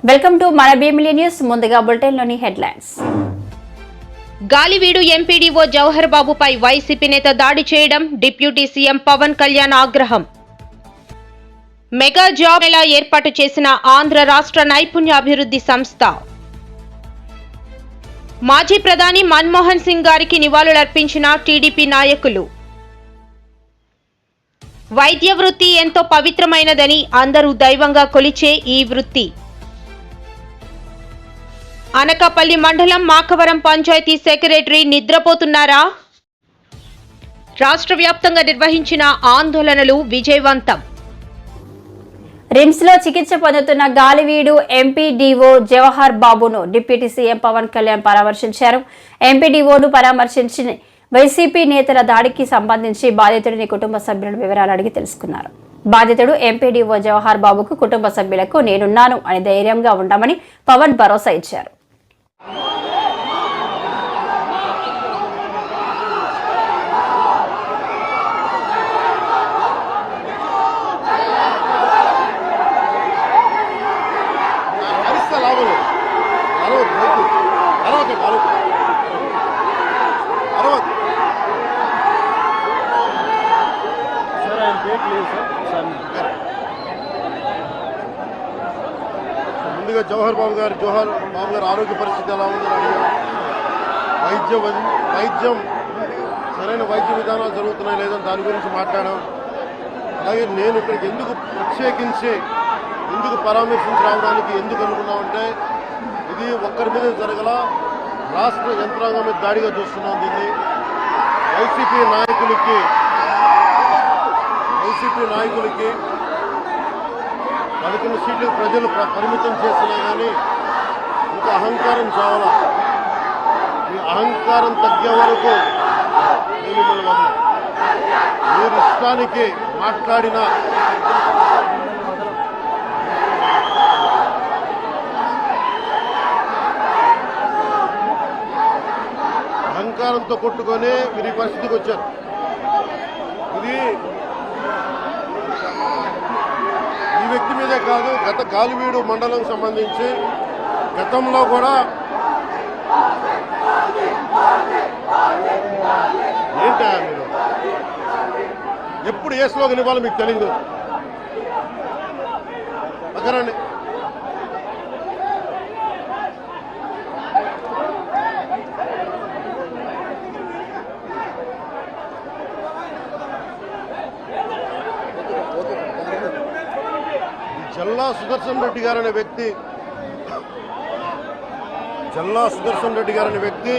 Welcome to మన Bheemili news. ముందుగా బులెటిన్లోని హెడ్లైన్స్. గాలివీడు ఎంపీడీఓ జవహర్ బాబుపై వైసీపీ నేత దాడి చేయడం, డిప్యూటీ సీఎం పవన్ కళ్యాణ్ ఆగ్రహం. మెగా జాబ్ మేళా ఏర్పాటు చేసిన ఆంధ్ర రాష్ట్ర నైపుణ్యాభివృద్ధి సంస్థ. మాజీ ప్రధాని మన్మోహన్ సింగ్ గారికి నివాళులర్పించిన టీడీపీ నాయకులు. వైద్య వృత్తి ఎంతో పవిత్రమైనదని అందరూ దైవంగా కొలిచే ఈ వృత్తి. అనకాపల్లి మండలం మాకవరం పంచాయతీ సెక్రటరీ నిద్రపోతున్నారా? రాష్ట్ర వ్యాప్తంగా నిర్వహించిన ఆందోళనలు విజయవంతం. రిమ్స్ లో చికిత్స పొందుతున్న గాలివీడు ఎంపీడీఓ జవహర్ బాబును డిప్యూటీ సీఎం పవన్ కళ్యాణ్ పరామర్శించారు. ఎంపీడీఓను పరామర్శించి వైసీపీ నేతల దాడికి సంబంధించి బాధితుడిని కుటుంబ సభ్యులను వివరాలు అడిగి తెలుసుకున్నారు. బాధితుడు ఎంపీడీఓ జవహర్ బాబుకు కుటుంబ సభ్యులకు నేనున్నాను అని ధైర్యంగా ఉండమని పవన్ భరోసా ఇచ్చారు. ముందుగా జవహర్ బాబు గారు ఆరోగ్య పరిస్థితి ఎలా ఉందని అడిగారు. వైద్యం సరైన వైద్య విధానాలు జరుగుతున్నాయి లేదని దాని గురించి మాట్లాడాం. అలాగే నేను ఇక్కడికి ఎందుకు ప్రత్యేకించి ఎందుకు పరామర్శించి రావడానికి ఎందుకు అనుకున్నామంటే, ఇది ఒక్కరి మీద జరగల, రాష్ట్ర యంత్రాంగం మీద దాడిగా చూస్తున్నాం. దీన్ని వైసీపీ నాయకులకి 11 సీట్లకు ప్రజలు పరిమితం చేస్తున్నా కానీ ఇంకా అహంకారం చావాలా. ఈ అహంకారం తగ్గే వరకు నేను మీరు ఇష్టానికి మాట్లాడిన అహంకారంతో కొట్టుకొని మీరు ఈ పరిస్థితికి వచ్చారు. ఇది ఈ వ్యక్తి మీదే కాదు, గత గాలివీడు మండలం సంబంధించి గతంలో కూడా ఏంటా మీరు ఎప్పుడు ఏ స్లోగన్ ఇవ్వాలో మీకు తెలియదు. పక్కరండి. జల్లా సుదర్శన్ రెడ్డి గారు అనే వ్యక్తి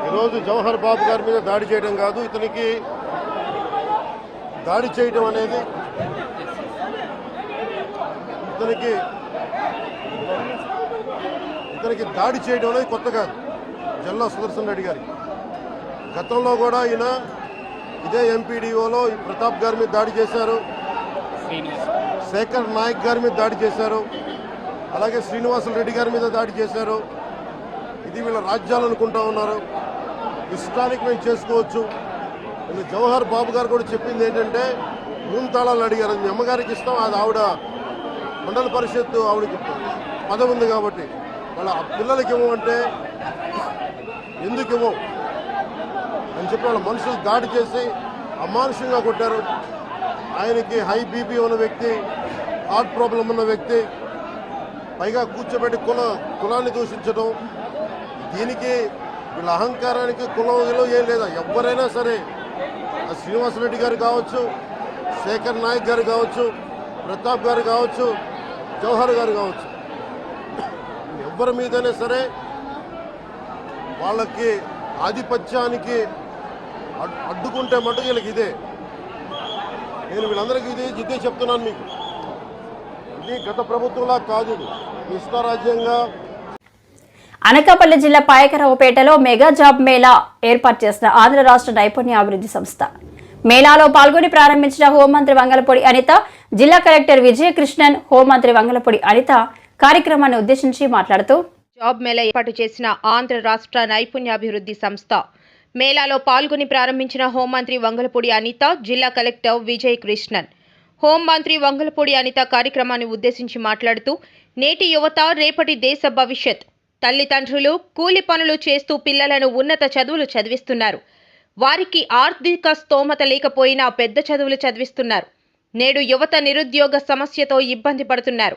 ఈరోజు జవహర్ బాబు గారి మీద దాడి చేయడం కాదు, ఇతనికి దాడి చేయడం అనేది కొత్త కాదు. జల్లా సుదర్శన్ రెడ్డి గారి గతంలో కూడా ఈయన ఇదే ఎంపీడీఓలో ప్రతాప్ గారి మీద దాడి చేశారు, శేఖర్ నాయక్ గారి మీద దాడి చేశారు, అలాగే శ్రీనివాసులు రెడ్డి గారి మీద దాడి చేశారు. ఇది వీళ్ళ రాజ్యాలు అనుకుంటా ఉన్నారు. ఇష్టానికి మేము చేసుకోవచ్చు. జవహర్ బాబు గారు కూడా చెప్పింది ఏంటంటే, రూమ్ తాళాలు అడిగారు, మీ అమ్మగారికి ఇస్తాం, అది ఆవిడ మండల పరిషత్తు ఆవిడకి పదవి ఉంది కాబట్టి వాళ్ళ పిల్లలకి ఇవ్వమంటే ఎందుకు ఇవ్వం అని చెప్పి వాళ్ళ మనుషులు దాడి చేసి అమానుషంగా కొట్టారు. ఆయనకి హై బీపీ ఉన్న వ్యక్తి, హార్ట్ ప్రాబ్లం ఉన్న వ్యక్తి, పైగా కూర్చోబెట్టి కులాన్ని దూషించడం. దీనికి వీళ్ళ అహంకారానికి కులం ఏం లేదా. ఎవరైనా సరే, శ్రీనివాసరెడ్డి గారు కావచ్చు, శేఖర్ నాయక్ గారు కావచ్చు, ప్రతాప్ గారు కావచ్చు, జవహర్ గారు కావచ్చు, ఎవరి మీదైనా సరే వాళ్ళకి ఆధిపత్యానికి అడ్డుకుంటే మటుకు వీళ్ళకి ఇదే. నేను వీళ్ళందరికీ ఇదే చెప్తున్నాను మీకు. ఇది గత ప్రభుత్వంలా కాదు, ఇష్టారాజ్యంగా. అనకాపల్లి జిల్లా పాయకరావుపేటలో మెగా జాబ్ మేళా ఏర్పాటు చేసిన ఆంధ్ర రాష్ట్ర నైపుణ్యాభివృద్ధి సంస్థ. మేళాలో పాల్గొని ప్రారంభించిన హోంమంత్రి వంగలపూడి అనిత, జిల్లా కలెక్టర్ విజయకృష్ణన్, హోంమంత్రి వంగలపూడి అనిత కార్యక్రమాన్ని ఉద్దేశించి మాట్లాడుతూ, జాబ్ మేళా ఏర్పాటు చేసిన ఆంధ్ర రాష్ట్ర నైపుణ్యాభివృద్ధి సంస్థ మేళాలో పాల్గొని ప్రారంభించిన హోంమంత్రి వంగలపూడి అనిత, జిల్లా కలెక్టర్ విజయకృష్ణన్, హోంమంత్రి వంగలపూడి అనిత కార్యక్రమాన్ని ఉద్దేశించి మాట్లాడుతూ, నేటి యువత రేపటి దేశ భవిష్యత్. తల్లిదండ్రులు కూలి పనులు చేస్తూ పిల్లలను ఉన్నత చదువులు చదివిస్తున్నారు. వారికి ఆర్థిక స్తోమత లేకపోయినా పెద్ద చదువులు చదివిస్తున్నారు. నేడు యువత నిరుద్యోగ సమస్యతో ఇబ్బంది పడుతున్నారు.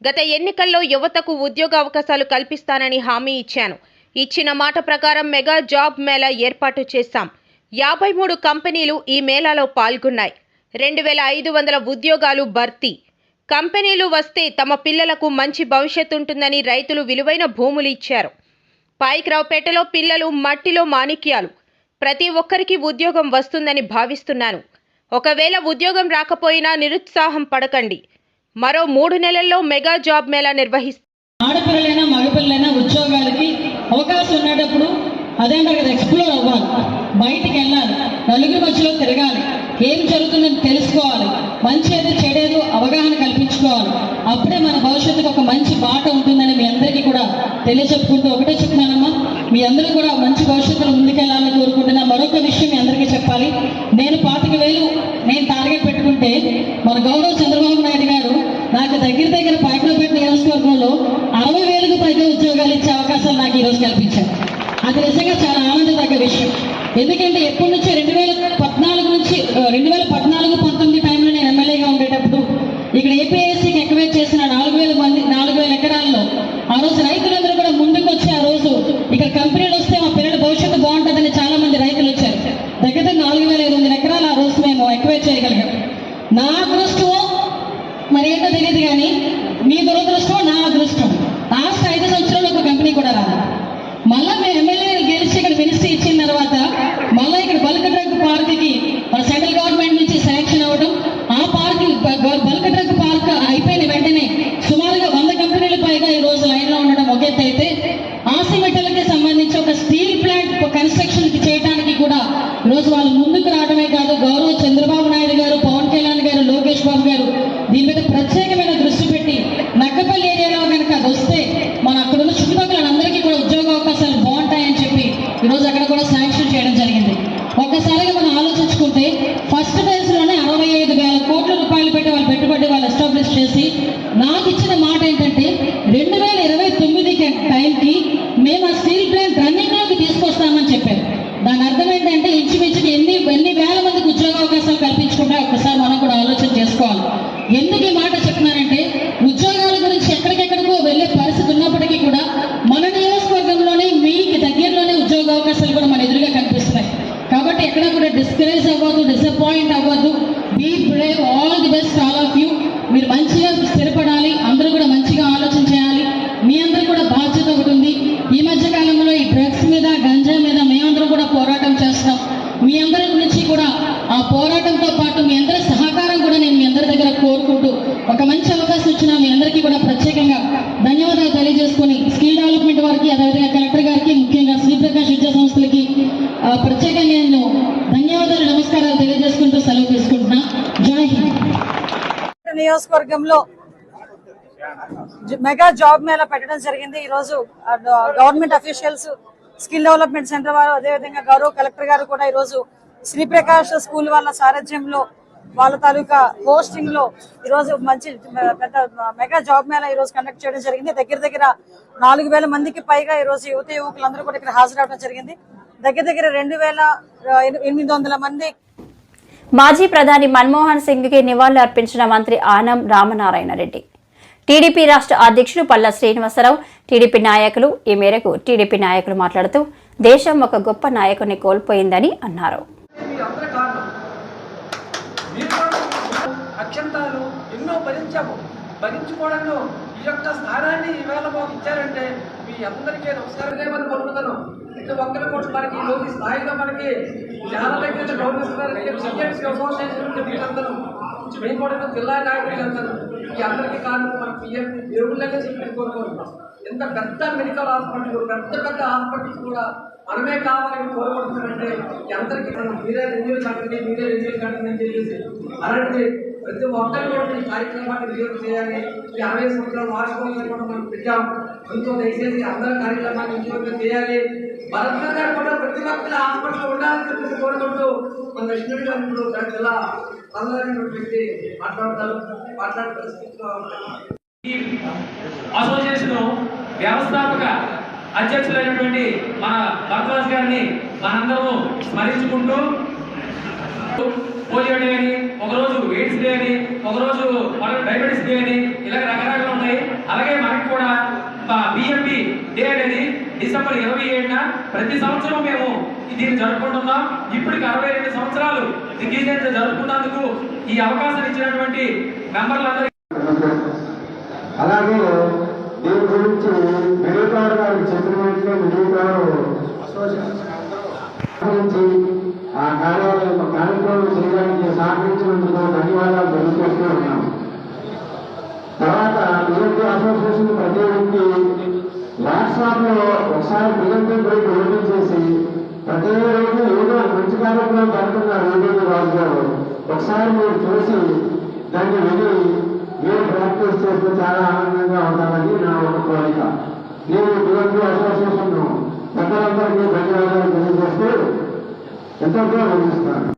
గత ఎన్నికల్లో యువతకు ఉద్యోగ అవకాశాలు కల్పిస్తానని హామీ ఇచ్చాను. ఇచ్చిన మాట ప్రకారం మెగా జాబ్ మేళా ఏర్పాటు చేశాం. 53 కంపెనీలు ఈ మేళాలో పాల్గొన్నాయి. 2500 ఉద్యోగాలు భర్తీ. కంపెనీలు వస్తే తమ పిల్లలకు మంచి భవిష్యత్తు ఉంటుందని రైతులు విలువైన భూములు ఇచ్చారు. పాయిక్రావుపేటలో పిల్లలు మట్టిలో మాణిక్యాలు. ప్రతి ఒక్కరికి ఉద్యోగం వస్తుందని భావిస్తున్నాను. ఒకవేళ ఉద్యోగం రాకపోయినా నిరుత్సాహం పడకండి. మరో 3 నెలల్లో మెగా జాబ్ మేళా నిర్వహిస్తారు. ఆడపిల్లలైనా మగపిల్లలైనా ఉద్యోగాలకి అవకాశం ఉన్నప్పుడు అదేంటారు కదా, ఎక్స్ప్లోర్ అవ్వాలి, బయటికి వెళ్ళాలి, నలుగురి మధ్యలో తిరగాలి, ఏం జరుగుతుందని తెలుసుకోవాలి, మంచి ఏదో చెడేదో అవగాహన కల్పించుకోవాలి. అప్పుడే మన భవిష్యత్తుకు ఒక మంచి బాట ఉంటుందని మీ అందరికీ కూడా తెలియచెప్పుకుంటూ ఒకటే చెప్తున్నానమ్మా, మీ అందరూ కూడా మంచి భవిష్యత్తులో ముందుకెళ్ళాలని కోరుకుంటున్నా. మరొక విషయం మీ అందరికీ చెప్పాలి. నేను 25,000 నేను టార్గెట్ పెట్టుకుంటే మన గౌరవ చంద్రబాబు నాయుడు గారు నాకు దగ్గర పాయకులపేట నియోజకవర్గంలో 60,000కు పైగా ఉద్యోగాలు ఇచ్చే అవకాశాలు నాకు ఈరోజు కల్పించారు. అది నిజంగా చాలా ఆనందదగ్గ విషయం. ఎందుకంటే ఎప్పటి నుంచో 2014 నుంచి 2014-19 టైంలో నేను ఎమ్మెల్యేగా ఉండేటప్పుడు ఇక్కడ ఏపీఐసీకి ఎక్వేట్ చేసిన 4,000 ఎకరాల్లో ఆ రోజు రైతులందరూ కూడా ముందుకు వచ్చి ఆ రోజు ఇక్కడ కంపెనీలు వస్తే మా పిల్లల భవిష్యత్తు బాగుంటుందని చాలా మంది రైతులు వచ్చారు. దగ్గర 4,500 ఎకరాలు ఆ రోజు మేము ఎక్వేట్ చేయగలిగాం. నా అదృష్టం మరి ఏంటో తెలియదు, కానీ మీ దురదృష్టం నా అదృష్టం. లాస్ట్ 5 సంవత్సరాలు ఒక కంపెనీ కూడా రాదు. మళ్ళీ మేము ఎమ్మెల్యే గెలిచి ఇక్కడ మినిస్ట్రీ ఇచ్చిన తర్వాత మళ్ళీ ఇక్కడ బల్క్ డ్రగ్ పార్క్కి మన సెంట్రల్ గవర్నమెంట్ నుంచి శాంక్షన్ అవ్వడం, ఆ పార్క్ బల్క్ డ్రగ్ పార్క్ అయిపోయిన వెంటనే సుమారుగా 100 కంపెనీల పైగా ఈ రోజు లైన్లో ఉండడం ఒక ఎత్తు అయితే, ఆసిమెటల్కి సంబంధించి ఒక స్టీల్ ప్లాంట్ కన్స్ట్రక్షన్ చేయడానికి కూడా ఈరోజు వాళ్ళు ముందుకు రావడమే కాదు, గౌరవ చంద్రబాబు నాయుడు గారు, పవన్ కళ్యాణ్ గారు, లోకేష్ బాబు గారు దీని మీద ప్రత్యేకమైన దృష్టి పెట్టి నక్కపల్లి ఏరియాలో కనుక అది వస్తే మన అక్కడ ఉన్న చుట్టుపక్కలందరికీ కూడా ఉద్యోగ అవకాశాలు బాగుంటాయని చెప్పి ఈరోజు అక్కడ కూడా శాంక్షన్ చేయడం జరిగింది. ఒక్కసారిగా మనం ఆలోచించుకుంటే ఫస్ట్ ఫేజ్లోనే 65,000 కోట్ల రూపాయలు పెట్టి వాళ్ళు పెట్టుబడి వాళ్ళు ఎస్టాబ్లిష్ చేసి నాకు ఇచ్చిన మాట ఏంటంటే 2029 టైంకి మేము ఆ స్టీల్ ప్లాంట్ రన్నింగ్లోకి తీసుకొస్తామని చెప్పారు. దాని అర్థం ఏంటంటే ఇంచుమించుకి ఎన్ని వేల మందికి ఉద్యోగ అవకాశాలు కల్పించుకుంటే ఒక్కసారి మనం కూడా ఆలోచన చేసుకోవాలి. ఎందుకు ఈ మాట చెప్తున్నానంటే, ఉద్యోగాల గురించి ఎక్కడికెక్కడికో వెళ్ళే పరిస్థితి ఉన్నప్పటికీ కూడా మన నియోజకవర్గంలోనే మీకు దగ్గరలోనే ఉద్యోగ అవకాశాలు కూడా మన ఎదురుగా కనిపిస్తున్నాయి. కాబట్టి ఎక్కడ కూడా డిస్కరేజ్ అవ్వద్దు, డిసప్పాయింట్ అవ్వద్దు. Be brave, all the best all of you. మీరు మంచిగా స్థిరపడాలి, అందరూ కూడా మంచిగా ఆలోచన చేయాలి. మీ అందరూ కూడా బాధ్యత ఒకటి ఉంది. ఈ మధ్య కాలంలో ఈ డ్రగ్స్ మీద, గంజా మీద మేమందరూ కూడా పోరాటం చేస్తున్నాం. మీ అందరి గురించి కూడా ఆ పోరాటంతో పాటు మీ అందరి సహకారం కూడా నేను మీ అందరి దగ్గర కోరుకుంటూ ఒక మంచి అవకాశం ఇచ్చిన మీ అందరికీ కూడా ప్రత్యేకంగా ధన్యవాదాలు తెలియజేసుకుని, స్కిల్ డెవలప్మెంట్ వారికి, అదేవిధంగా కలెక్టర్ గారికి, ముఖ్యంగా శ్రీప్రకాష్ విద్యా సంస్థలకి ప్రత్యేకంగా నేను ధన్యవాదాలు, నమస్కారాలు తెలియజేసుకుంటూ సెలవు తీసుకుంటున్నా. జై హింద్. నియోజకవర్గంలో మెగా జాబ్ మేళా పెట్టడం జరిగింది. ఈరోజు government officials, skill development centre వారు, అదేవిధంగా గౌరవ కలెక్టర్ గారు కూడా ఈరోజు శ్రీప్రకాష్ స్కూల్ వాళ్ళ సారథ్యంలో వాళ్ళ తాలూకా హోస్టింగ్ లో ఈరోజు మంచి పెద్ద మెగా జాబ్ మేళా ఈరోజు కండక్ట్ చేయడం జరిగింది. దగ్గర 4,000 మందికి పైగా ఈరోజు యువకులందరూ కూడా ఇక్కడ హాజరవడం జరిగింది. దగ్గర 2,800 మంది. మాజీ ప్రధాని మన్మోహన్ సింగ్ కి నివాళులు అర్పించిన మంత్రి ఆనం రామనారాయణ రెడ్డి. టీడీపీ రాష్ట్ర అధ్యక్షుడు పల్లా శ్రీనివాసరావు, టీడీపీ నాయకులు ఈ మేరకు టీడీపీ నాయకులు మాట్లాడుతూ దేశం ఒక గొప్ప నాయకుడిని కోల్పోయిందని అన్నారు. అత్యంతాలు ఎన్నో భరించుకోవడంలో ఈ యొక్క స్థానాన్ని ఈవేళ మాకు ఇచ్చారంటే మీ అందరికీ నమస్కారమే మనం పొందుతాను. ఇటు ఒక్కల కోట్లు మనకి లోకి స్థాయిలో మనకి చాలా దగ్గర గౌరవిస్తున్నారంటే మీరందరూ మేము కూడా జిల్లా నాయకులు అందరూ ఈ అందరికీ కారణం మన పిఎం దేవుళ్ళనే చెప్పి కోరుకుంటున్నాం. ఎంత పెద్ద మెడికల్ హాస్పిటల్, పెద్ద హాస్పిటల్స్ కూడా మనమే కావాలని కోరుకుంటున్నారంటే అందరికీ మనం మీరే రెన్యూల్ కంటండి అని చెప్పేసి అలాంటి ప్రతి ఒక్కరు కూడా ఈ కార్యక్రమాన్ని విజయం చేయాలి. ఈ 60 సంవత్సరాల వార్షికోత్సవం కూడా మనం పెట్టాం. ఎంతో దయచేసి అందరూ కార్యక్రమాన్ని విజయవంతం చేయాలి. భరత్ గారు కూడా ప్రతి ఒక్కరు హాస్పిటల్ ఉండాలని చెప్పేసి కోరుకుంటూ మన లక్ష్మీ గారు ఇప్పుడు చాలా చల్లనటువంటి వ్యక్తి మాట్లాడే పరిస్థితిలో ఈ అసోసియేషన్ వ్యవస్థాపక అధ్యక్షులైనటువంటి మన భరద్వాజ్ గారిని మనందరము స్మరించుకుంటూ పోలియో డే అని, ఒకరోజు ఎయిడ్స్ డే అని, ఒకరోజు డయాబెటీస్ డే అని, ఇలాగ రకరకాలు ఉన్నాయి. అలాగే మనకి కూడా బిఎంపి డే అనేది డిసెంబర్ 27న ప్రతి సంవత్సరం మేము దీన్ని జరుపుకుంటున్నాం. ఇప్పటికి 62 సంవత్సరాలు దీన్ని జరుపుకున్నందుకు ఈ అవకాశం ఇచ్చినటువంటి మెంబర్లందరికీ అలాగే దీని గురించి వివేకారు గారికి చెప్పినట్లే వివేకారు గురించి ఆ కార్యక్రమం చేయడానికి సహకరించినందుకు ధన్యవాదాలు తెలియజేస్తూ ఉన్నాం. తర్వాత బిఎంపీ అసోసియేషన్ ప్రతి వ్యక్తి వాట్సాప్ లో ఒకసారి బిఎంపీ బ్రేక్ ఓపెన్ చేసి ప్రతి రోజు ఏదో మంచి కార్యక్రమం పెడుతున్నారు. ఏదో రాజు గారు ఒకసారి మీరు చూసి దాన్ని విని మీరు ప్రాక్టీస్ చేస్తే చాలా ఆనందంగా ఉంటారని నా ఒక కోరిక. నేను బిఎంపీ అసోసియేషన్ పెద్దలందరికీ ధన్యవాదాలు తెలియజేస్తూ ఎంతో వినిపిస్తాను.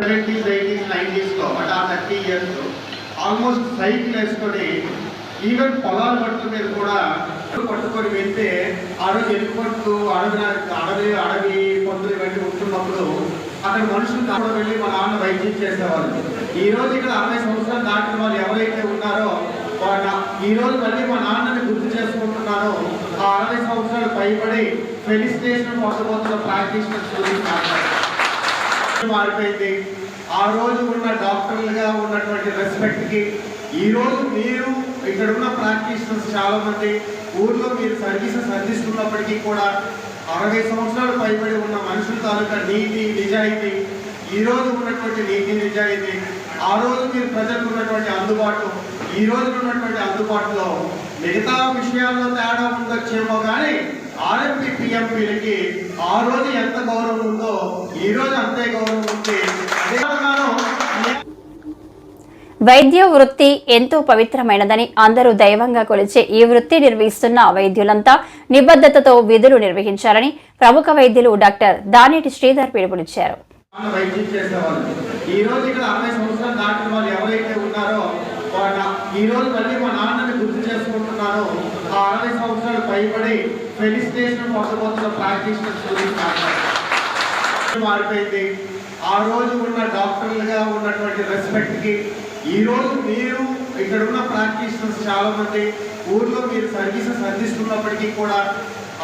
70s, 80s, 90s లో అంటే ఆ 30 years ఆల్మోస్ట్ సైకిల్ వేసుకొని ఈవెన్ పొలాల పట్ల మీద కూడా పట్టుకొని వెళ్తే ఆ రోజు ఎలుగుపట్లు అడవి పందులు ఇవన్నీ ఉంటున్నప్పుడు అక్కడ మనుషులు కూడా వెళ్ళి మా నాన్న వైద్యం చేసేవాళ్ళు. ఈ రోజు ఇక్కడ 60 సంవత్సరాలు దాటిన వాళ్ళు ఎవరైతే ఉన్నారో ఈ రోజు మళ్ళీ మా నాన్నని గుర్తు చేసుకుంటున్నారో ఆ 60 సంవత్సరాలు పైబడి ఫెలిసిటేషన్ పొందబోతున్న ప్రాక్టీషనర్స్ గురించి మారిపోయింది. ఆ రోజు ఉన్న డాక్టర్లుగా ఉన్నటువంటి రెస్పెక్ట్కి ఈ రోజు మీరు ఇక్కడ ఉన్న ప్రాక్టీషనర్స్ చాలా మంది ఊర్లో మీరు సర్వీసెస్ అందిస్తున్నప్పటికీ కూడా 60 సంవత్సరాలు పైబడి ఉన్న మనుషుల తాలూకా నీతి నిజాయితీ, ఈ రోజు ఉన్నటువంటి నీతి నిజాయితీ, ఆ రోజు మీరు ప్రజలకు ఉన్నటువంటి అందుబాటు, ఈ రోజు ఉన్నటువంటి అందుబాటులో మిగతా విషయాల్లో తేడా ఉండొచ్చేమో కానీ ఆర్ఎంపీ పిఎంపీలకి ఆ రోజు ఎంత గౌరవం ఉందో ఈ రోజు అంతే గౌరవం ఉంది. వైద్య వృత్తి ఎంతో పవిత్రమైనదని అందరూ దైవంగా కొలిచే ఈ వృత్తి నిర్వహిస్తున్న వైద్యులంతా నిబద్ధతతో విధులు నిర్వహించాలని ప్రముఖ వైద్యులు డాక్టర్ దానేటి శ్రీధర్ పిలుపునిచ్చారు. వైద్యం చేసేవాళ్ళు ఈ రోజు ఇక్కడ 60 సంవత్సరాలు దాటిన వాళ్ళు ఎవరైతే ఉన్నారో ఈ రోజు మళ్ళీ మా నాన్నని గుర్తు చేసుకుంటున్నారో ఆ 60 సంవత్సరాలు పైబడి ఫెలిసిటేషన్ పొందబోతున్న ప్రాక్టీషనర్స్ గురించి మారిపోయింది. ఆ రోజు ఉన్న డాక్టర్లుగా ఉన్నటువంటి రెస్పెక్ట్కి ఈ రోజు మీరు ఇక్కడ ఉన్న ప్రాక్టీషనర్స్ చాలా మంది ఊర్లో మీరు సర్వీసెస్ అందిస్తున్నప్పటికీ కూడా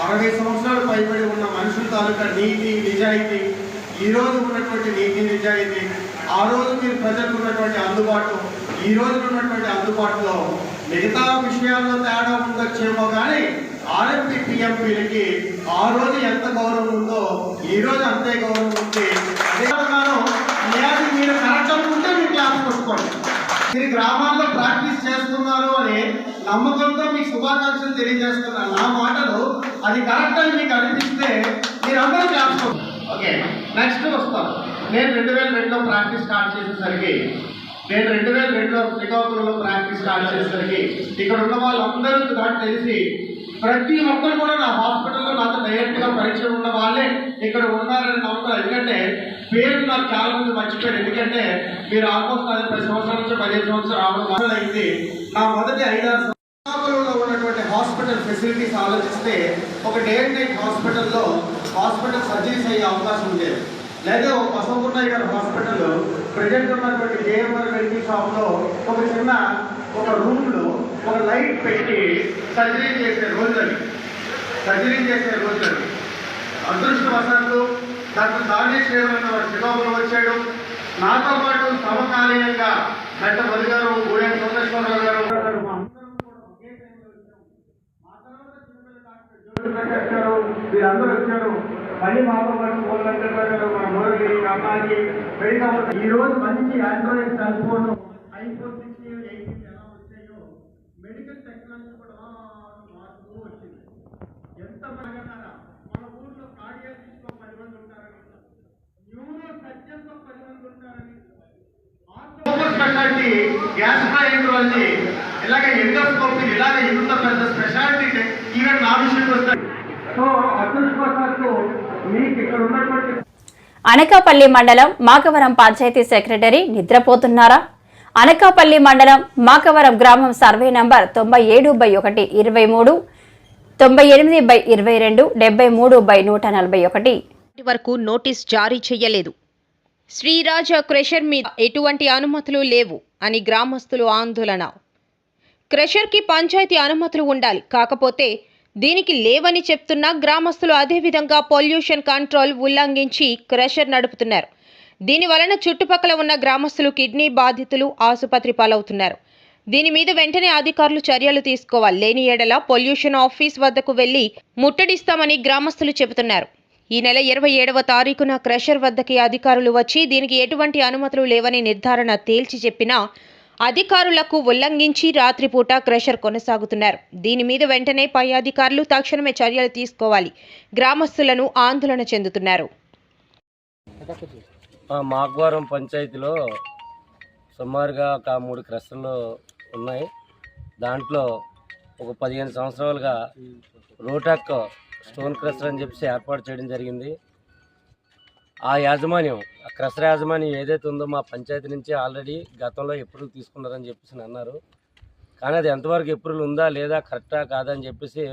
60 సంవత్సరాలు పైబడి ఉన్న మనుషుల తాలూకా నీతి నిజాయితీ, ఈ రోజు ఉన్నటువంటి నీతి నిజాయితీ, ఆ రోజు మీరు ప్రజలకు ఉన్నటువంటి అందుబాటు, ఈ రోజు ఉన్నటువంటి అందుబాటులో మిగతా విషయాల్లో తేడా ఉండొచ్చేమో కానీ ఆర్ఎంపీ పిఎంపీలకి ఆ రోజు ఎంత గౌరవం ఉందో ఈ రోజు అంతే గౌరవం ఉంది. మీరు కరెక్ట్ అనుకుంటే మీరు క్లాస్ కొట్టుకోండి. మీరు గ్రామాల్లో ప్రాక్టీస్ చేస్తున్నారు అని నమ్మకంతో మీకు శుభాకాంక్షలు తెలియజేస్తున్నాను. నా మాటలు అది కరెక్ట్ అని మీకు అనిపిస్తే మీరు అందరూ క్లాస్ కొట్టుకోండి. ఓకే, నెక్స్ట్ వస్తాను. నేను 2002లో ప్రాక్టీస్ స్టార్ట్ చేసేసరికి శ్రీకాకుళంలో ప్రాక్టీస్ స్టార్ట్ చేసేసరికి ఇక్కడ ఉన్న వాళ్ళందరూ నాకు తెలిసి ప్రతి ఒక్కరు కూడా నా హాస్పిటల్లో నాతో డైరెక్ట్గా పరిచయం ఉన్న వాళ్ళే ఇక్కడ ఉన్నారని నమ్ముతారు. ఎందుకంటే పేరు నాకు చాలా మంది మర్చిపోయారు. ఎందుకంటే మీరు ఆల్మోస్ట్ అది 10 సంవత్సరాల నుంచి 15 సంవత్సరాలు రావడం అయింది. నా మొదటి 5-6 శ్రీకాకుళంలో ఉన్నటువంటి హాస్పిటల్ ఫెసిలిటీస్ ఆలోచిస్తే ఒక day and night hospital surgeries అయ్యే అవకాశం ఉండేది. లేదా బసవపున్నయ్య గారి హాస్పిటల్ ప్రజెంట్ ఉన్నటువంటి జేఎంఆర్ మెడికల్ షాప్లో ఒక రూమ్లో ఒక లైట్ పెట్టి సర్జరీ చేసే రోజులని అదృష్టవశాత్తు డాక్టర్ దానేటి శ్రీధర్ వారు శ్రీకాకుళం వచ్చాడు. నాతో పాటు సమకాలీనంగా డాక్టర్ మధు గారు, గూడెం సోమేశ్వరరావు గారు వీరందరూ వచ్చారు. మళ్ళీ మాతో పాటు ఫోన్ వెంకటరావు గారు, మన మురళి, అమ్మాయి మెడికల్. ఈ రోజు మంచి ఆండ్రాయిడ్ సెల్ ఫోన్ iPhone 16, 18 ఎలా వచ్చాయో మెడికల్ టెక్నాలజీ కూడా మారుతూ వచ్చింది. ఎంత బాగా మన ఊర్లో కార్డియాలజిస్ట్ 10 మంది ఉంటారని, న్యూరో సర్జన్స్ 10 మంది ఉంటారు. స్పెషాలిటీ గ్యాస్ట్రోఎంట్రాలజీ, ఇలాగే ఎండోస్కోపీ, ఇలాగే ఇంత పెద్ద స్పెషాలిటీ ఈవెన్ నా విషయంకి వస్తాయి. సో అదృష్టవశాత్తు మీకు ఇక్కడ ఉన్నటువంటి అనకాపల్లి మండలం మాకవరం పంచాయతీ సెక్రటరీ నిద్రపోతున్నారా? అనకాపల్లి మండలం మాకవరం గ్రామం సర్వే నంబర్ 97/1 23, 98/22, 73/141 వరకు నోటీస్ జారీ చేయలేదు. శ్రీరాజ క్రషర్ మీద ఎటువంటి అనుమతులు లేవు అని గ్రామస్తులు ఆందోళన. క్రషర్కి పంచాయతీ అనుమతులు ఉండాలి, కాకపోతే దీనికి లేవని చెప్తున్న గ్రామస్తులు అదేవిధంగా పొల్యూషన్ కంట్రోల్ ఉల్లంఘించి క్రషర్ నడుపుతున్నారు. దీని వలన చుట్టుపక్కల ఉన్న గ్రామస్తులు కిడ్నీ బాధితులు ఆసుపత్రి పాలవుతున్నారు. దీని మీద వెంటనే అధికారులు చర్యలు తీసుకోవాలి, లేని ఎడల పొల్యూషన్ ఆఫీస్ వద్దకు వెళ్లి ముట్టడిస్తామని గ్రామస్తులు చెబుతున్నారు. ఈ నెల 27వ తారీఖున క్రషర్ వద్దకి అధికారులు వచ్చి దీనికి ఎటువంటి అనుమతులు లేవని నిర్ధారణ తేల్చి చెప్పినా అధికారులకు ఉల్లంఘించి రాత్రిపూట క్రషర్ కొనసాగుతున్నారు. దీని మీద వెంటనే పై అధికారులు తక్షణమే చర్యలు తీసుకోవాలి, గ్రామస్తులను ఆందోళన చెందుతున్నారు. మాకవరం పంచాయతీలో సుమారుగా ఒక 3 క్రషర్లు ఉన్నాయి. దాంట్లో ఒక 15 సంవత్సరాలుగా రోటాక్ స్టోన్ క్రషర్ అని చెప్పి ఏర్పాటు చేయడం జరిగింది. ఆ యాజమాన్యం, ఆ క్రషర్ యాజమాన్యం ఏదైతే ఉందో మా పంచాయతీ నుంచి ఆల్రెడీ గతంలో అప్రూవల్ తీసుకున్నారని చెప్పేసి అన్నారు. కానీ అది ఎంతవరకు అప్రూవల్ ఉందా లేదా, కరెక్టా కాదా అని చెప్పేసి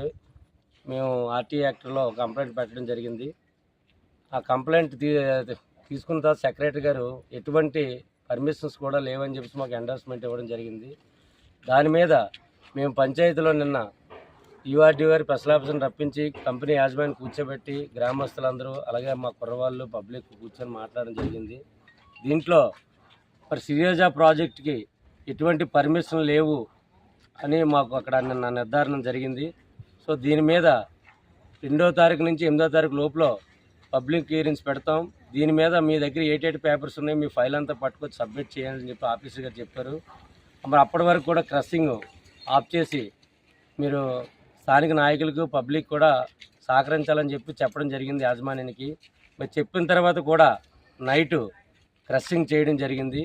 మేము ఆర్టీ యాక్ట్లో కంప్లైంట్ పెట్టడం జరిగింది. ఆ కంప్లైంట్ తీసుకున్న తర్వాత సెక్రటరీ గారు ఎటువంటి పర్మిషన్స్ కూడా లేవని చెప్పేసి మాకు ఎండార్స్మెంట్ ఇవ్వడం జరిగింది. దాని మీద మేము పంచాయతీలో నిన్న యూఆర్డీ గారి స్పెషల్ ఆఫీసర్ని రప్పించి కంపెనీ యాజమాన్యం కూర్చోబెట్టి గ్రామస్తులందరూ అలాగే మా కుర్రవాళ్ళు పబ్లిక్ కూర్చొని మాట్లాడడం జరిగింది. దీంట్లో మరి శ్రీరాజ ప్రాజెక్టుకి ఎటువంటి పర్మిషన్ లేవు అని మాకు అక్కడ నిన్న నిర్ధారణ జరిగింది. సో దీని మీద 2వ తారీఖు నుంచి 8వ తారీఖు లోపల పబ్లిక్ హియరింగ్స్ పెడతాం. దీని మీద మీ దగ్గర ఏటేటి పేపర్స్ ఉన్నాయి, మీ ఫైల్ అంతా పట్టుకొచ్చి సబ్మిట్ చేయాలని చెప్పి ఆఫీసర్ గారు చెప్పారు. మరి అప్పటి వరకు కూడా క్రషింగ్ ఆఫ్ చేసి మీరు స్థానిక నాయకులకు పబ్లిక్ కూడా సహకరించాలని చెప్పి చెప్పడం జరిగింది యాజమాన్యానికి. మరి చెప్పిన తర్వాత కూడా నైటు క్రషింగ్ చేయడం జరిగింది.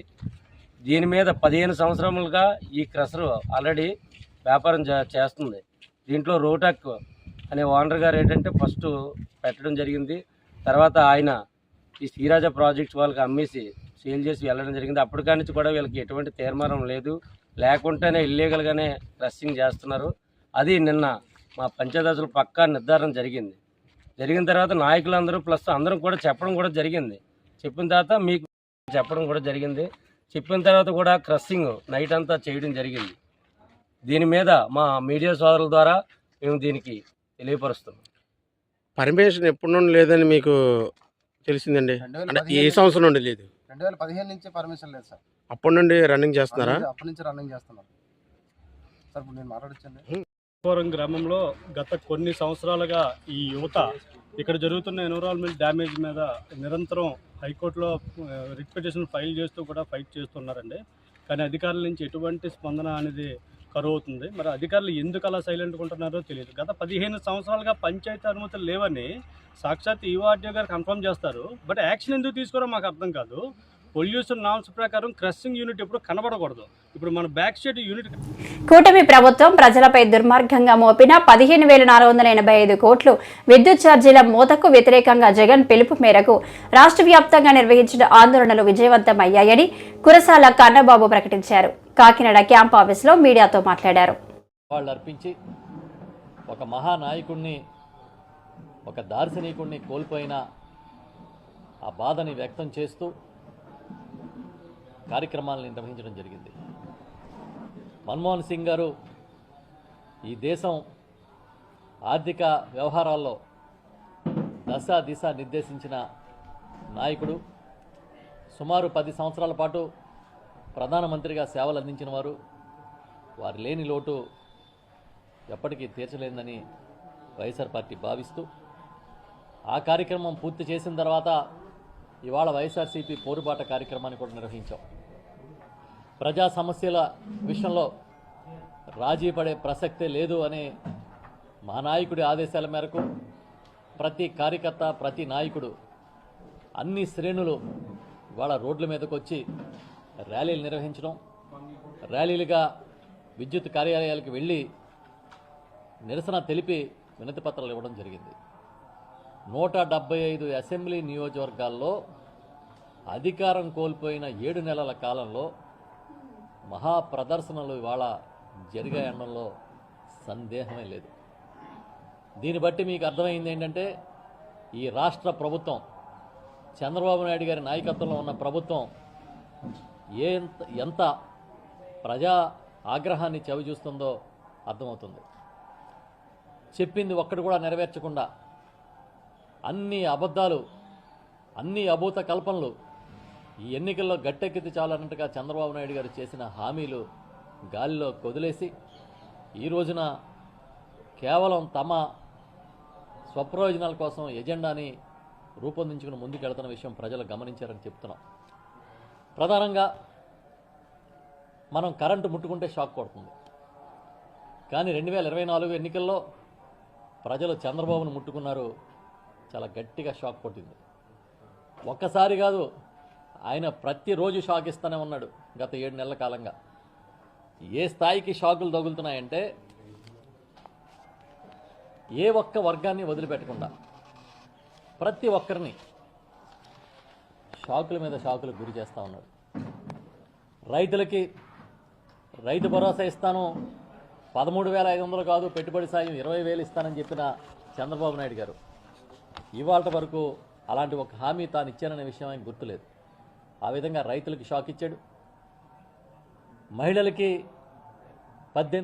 దీని మీద 15 సంవత్సరాలుగా ఈ క్రషర్ ఆల్రెడీ వ్యాపారం చేస్తుంది. దీంట్లో రోటాక్ అనే ఓనర్ గారు ఏంటంటే ఫస్ట్ పెట్టడం జరిగింది. తర్వాత ఆయన ఈ శ్రీరాజ ప్రాజెక్ట్స్ వాళ్ళకి అమ్మేసి సేల్ చేసి వెళ్ళడం జరిగింది. అప్పటికా నుంచి కూడా వీళ్ళకి ఎటువంటి తీర్మానం లేదు, లేకుంటేనే ఇల్లీగల్గానే క్రషింగ్ చేస్తున్నారు. అది నిన్న మా పంచాయతీలో పక్కా నిర్ధారణ జరిగింది. జరిగిన తర్వాత నాయకులందరూ ప్లస్ అందరం కూడా చెప్పడం కూడా జరిగింది. చెప్పిన తర్వాత మీకు చెప్పడం కూడా జరిగింది. చెప్పిన తర్వాత కూడా క్రషింగ్ నైట్ అంతా చేయడం జరిగింది. దీని మీద మా మీడియా సోదరుల ద్వారా మేము దీనికి తెలియపరుస్తున్నాం. పర్మిషన్ ఎప్పటి నుండి లేదని మీకు తెలిసిందండి? అంటే ఏ సంవత్సరం నుండి లేదు? 2015 నుంచి పర్మిషన్ లేదు సార్. అప్పటి నుండి రన్నింగ్ చేస్తున్నారా? అప్పటి నుంచి రన్నింగ్ చేస్తున్నాం సార్. ఇప్పుడు నేను మాట్లాడొచ్చండి. మాకవరం గ్రామంలో గత కొన్ని సంవత్సరాలుగా ఈ యువత ఇక్కడ జరుగుతున్న ఎన్విరాన్మెంట్ డ్యామేజ్ మీద నిరంతరం హైకోర్టులో రిట్ పిటిషన్ ఫైల్ చేస్తూ కూడా ఫైట్ చేస్తున్నారండి. కానీ అధికారుల నుంచి ఎటువంటి స్పందన అనేది కరువు అవుతుంది. మరి అధికారులు ఎందుకు అలా సైలెంట్గా ఉంటున్నారో తెలియదు. గత 15 సంవత్సరాలుగా పంచాయతీ అనుమతులు లేవని సాక్షాత్ యూఆర్డీ గారు కన్ఫర్మ్ చేస్తారు. బట్ యాక్షన్ ఎందుకు తీసుకోరో మాకు అర్థం కాదు. పొల్యూషన్ నామ్స్ ప్రకారం క్రషింగ్ యూనిట్ ఎప్పుడు కనబడకూడదు. ఇప్పుడు మన బ్యాక్ స్టేట్ యూనిట్. కూటమి ప్రభుత్వం ప్రజలపై దుర్మార్గంగా మోపిన 15,485 కోట్లు విద్యుత్ ఛార్జీల మోతకు వ్యతిరేకంగా జగన్ పిలుపు మేరకు రాష్ట్ర వ్యాప్తంగా నిర్వహించిన ఆందోళనలు విజయవంతమయ్యాయని కురసాల కన్నబాబు ప్రకటించారు. కాకినాడ క్యాంప్ ఆఫీసులో మీడియాతో మాట్లాడారు. వాళ్ళు అర్పించి ఒక మహానాయకుడిని, ఒక దార్శనికుడిని కోల్పోయిన ఆ బాధని వ్యక్తం చేస్తూ కార్యక్రమాలను నిర్వహించడం జరిగింది. మన్మోహన్ సింగ్ గారు ఈ దేశం ఆర్థిక వ్యవహారాల్లో దిశ నిర్దేశించిన నాయకుడు. సుమారు 10 సంవత్సరాల పాటు ప్రధానమంత్రిగా సేవలు అందించిన వారు. వారి లేని లోటు ఎప్పటికీ తీర్చలేదని వైఎస్ఆర్ పార్టీ భావిస్తూ ఆ కార్యక్రమం పూర్తి చేసిన తర్వాత ఇవాళ వైఎస్ఆర్సీపీ పోరుబాట కార్యక్రమాన్ని కూడా నిర్వహించాం. ప్రజా సమస్యల విషయంలో రాజీ పడే ప్రసక్తే లేదు అనే మా నాయకుడి ఆదేశాల మేరకు ప్రతి కార్యకర్త, ప్రతి నాయకుడు, అన్ని శ్రేణులు ఇవాళ రోడ్ల మీదకి వచ్చి ర్యాలీలు నిర్వహించడం, ర్యాలీలుగా విద్యుత్ కార్యాలయాలకు వెళ్ళి నిరసన తెలిపి వినతి పత్రాలు ఇవ్వడం జరిగింది. 175 అసెంబ్లీ నియోజకవర్గాల్లో అధికారం కోల్పోయిన 7 నెలల కాలంలో మహా ప్రదర్శనలు ఇవాళ జరిగాయనడంలో సందేహమే లేదు. దీన్ని బట్టి మీకు అర్థమైంది ఏంటంటే ఈ రాష్ట్ర ప్రభుత్వం, చంద్రబాబు నాయుడు గారి నాయకత్వంలో ఉన్న ప్రభుత్వం ఎంత ప్రజా ఆగ్రహాన్ని చవిచూస్తుందో అర్థమవుతుంది. చెప్పింది ఒక్కటి కూడా నెరవేర్చకుండా అన్ని అబద్ధాలు, అన్ని అభూత కల్పనలు, ఈ ఎన్నికల్లో గట్టెక్కితే చాలన్నట్టుగా చంద్రబాబు నాయుడు గారు చేసిన హామీలు గాలిలో కొదిలేసి ఈ రోజున కేవలం తమ స్వప్రయోజనాల కోసం ఎజెండాని రూపొందించుకుని ముందుకెళ్తున్న విషయం ప్రజలు గమనించారని చెప్తున్నాం. ప్రధానంగా మనం కరెంటు ముట్టుకుంటే షాక్ కొడుతుంది. కానీ 2024 ఎన్నికల్లో ప్రజలు చంద్రబాబును ముట్టుకున్నారు, చాలా గట్టిగా షాక్ కొట్టింది. ఒక్కసారి కాదు, ఆయన ప్రతిరోజు షాక్ ఇస్తూనే ఉన్నాడు గత 7 నెలల కాలంగా. ఏ స్థాయికి షాకులు తగులుతున్నాయంటే ఏ ఒక్క వర్గాన్ని వదిలిపెట్టకుండా ప్రతి ఒక్కరిని షాకుల మీద షాకులకు గురి చేస్తూ ఉన్నాడు. రైతులకి రైతు భరోసా ఇస్తాను, 13,500 కాదు పెట్టుబడి సాయం 20,000 ఇస్తానని చెప్పిన చంద్రబాబు నాయుడు గారు ఇవాళ వరకు అలాంటి ఒక హామీ తాను ఇచ్చాననే విషయం ఆయన గుర్తులేదు. ఆ విధంగా రైతులకి షాక్ ఇచ్చాడు. మహిళలకి 18